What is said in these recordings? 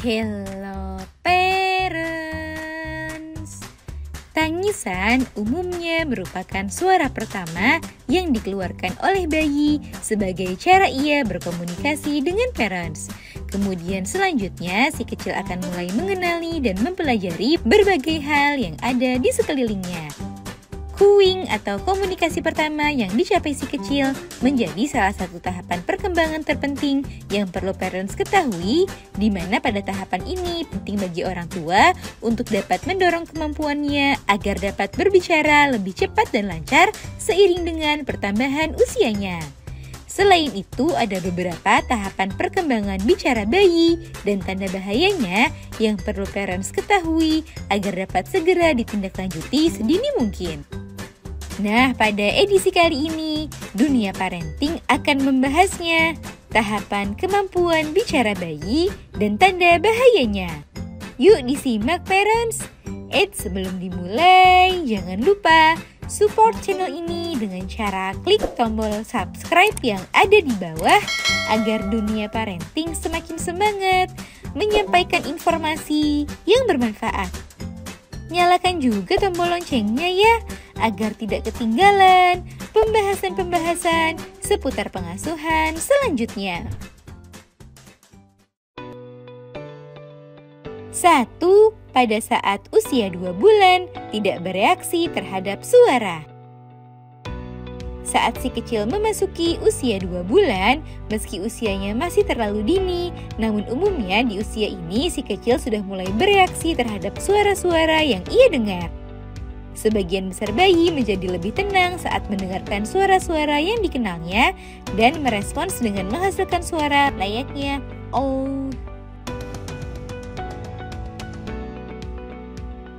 Hello parents. Tangisan umumnya merupakan suara pertama yang dikeluarkan oleh bayi sebagai cara ia berkomunikasi dengan parents. Kemudian selanjutnya si kecil akan mulai mengenali dan mempelajari berbagai hal yang ada di sekelilingnya. Cooing atau komunikasi pertama yang dicapai si kecil menjadi salah satu tahapan perkembangan terpenting yang perlu parents ketahui, di mana pada tahapan ini penting bagi orang tua untuk dapat mendorong kemampuannya agar dapat berbicara lebih cepat dan lancar seiring dengan pertambahan usianya. Selain itu, ada beberapa tahapan perkembangan bicara bayi dan tanda bahayanya yang perlu parents ketahui agar dapat segera ditindaklanjuti sedini mungkin. Nah, pada edisi kali ini, Dunia Parenting akan membahasnya, tahapan kemampuan bicara bayi dan tanda bahayanya. Yuk disimak parents! Sebelum dimulai, jangan lupa support channel ini dengan cara klik tombol subscribe yang ada di bawah agar Dunia Parenting semakin semangat menyampaikan informasi yang bermanfaat. Nyalakan juga tombol loncengnya ya, agar tidak ketinggalan pembahasan-pembahasan seputar pengasuhan selanjutnya. 1. Pada saat usia 2 bulan, tidak bereaksi terhadap suara. Saat si kecil memasuki usia 2 bulan, meski usianya masih terlalu dini, namun umumnya di usia ini si kecil sudah mulai bereaksi terhadap suara-suara yang ia dengar. Sebagian besar bayi menjadi lebih tenang saat mendengarkan suara-suara yang dikenalnya dan merespons dengan menghasilkan suara layaknya "oh".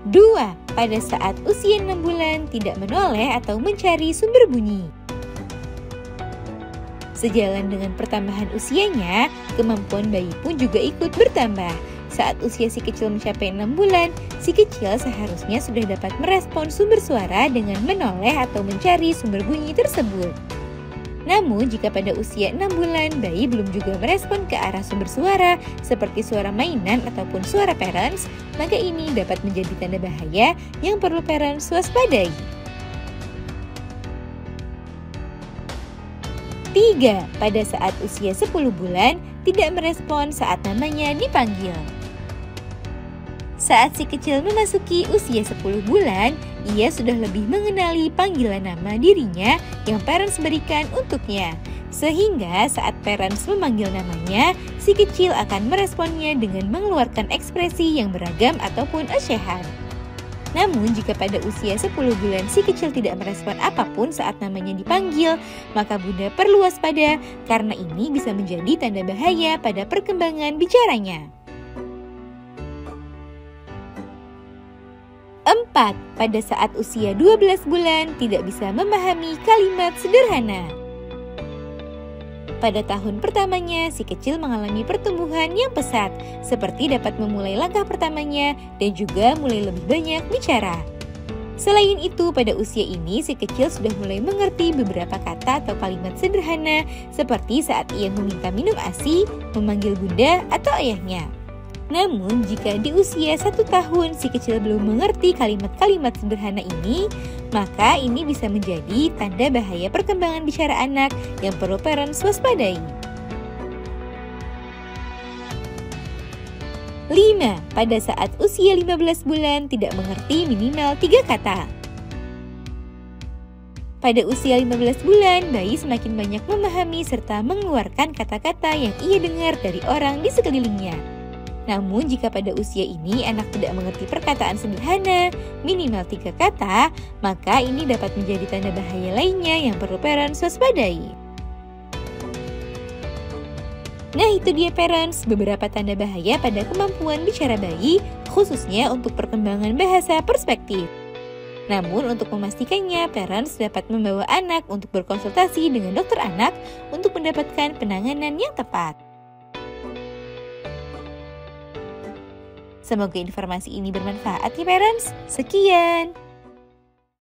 2. Pada saat usia 6 bulan tidak menoleh atau mencari sumber bunyi. Sejalan dengan pertambahan usianya, kemampuan bayi pun juga ikut bertambah. Saat usia si kecil mencapai 6 bulan, si kecil seharusnya sudah dapat merespon sumber suara dengan menoleh atau mencari sumber bunyi tersebut. Namun, jika pada usia 6 bulan bayi belum juga merespon ke arah sumber suara seperti suara mainan ataupun suara parents, maka ini dapat menjadi tanda bahaya yang perlu parents waspadai. 3. Pada saat usia 10 bulan tidak merespon saat namanya dipanggil. Saat si kecil memasuki usia 10 bulan, ia sudah lebih mengenali panggilan nama dirinya yang parents berikan untuknya. Sehingga saat parents memanggil namanya, si kecil akan meresponnya dengan mengeluarkan ekspresi yang beragam ataupun ocehan. Namun jika pada usia 10 bulan si kecil tidak merespon apapun saat namanya dipanggil, maka bunda perlu waspada karena ini bisa menjadi tanda bahaya pada perkembangan bicaranya. 4. Pada saat usia 12 bulan tidak bisa memahami kalimat sederhana. Pada tahun pertamanya, si kecil mengalami pertumbuhan yang pesat, seperti dapat memulai langkah pertamanya dan juga mulai lebih banyak bicara. Selain itu, pada usia ini si kecil sudah mulai mengerti beberapa kata atau kalimat sederhana, seperti saat ia meminta minum ASI, memanggil bunda atau ayahnya. Namun, jika di usia 1 tahun si kecil belum mengerti kalimat-kalimat sederhana ini, maka ini bisa menjadi tanda bahaya perkembangan bicara anak yang perlu parents waspadai. 5. Pada saat usia 15 bulan tidak mengerti minimal 3 kata. Pada usia 15 bulan, bayi semakin banyak memahami serta mengeluarkan kata-kata yang ia dengar dari orang di sekelilingnya. Namun jika pada usia ini anak tidak mengerti perkataan sederhana, minimal 3 kata, maka ini dapat menjadi tanda bahaya lainnya yang perlu parents waspadai. Nah itu dia parents, beberapa tanda bahaya pada kemampuan bicara bayi, khususnya untuk perkembangan bahasa perspektif. Namun untuk memastikannya, parents dapat membawa anak untuk berkonsultasi dengan dokter anak untuk mendapatkan penanganan yang tepat. Semoga informasi ini bermanfaat ya parents. Sekian.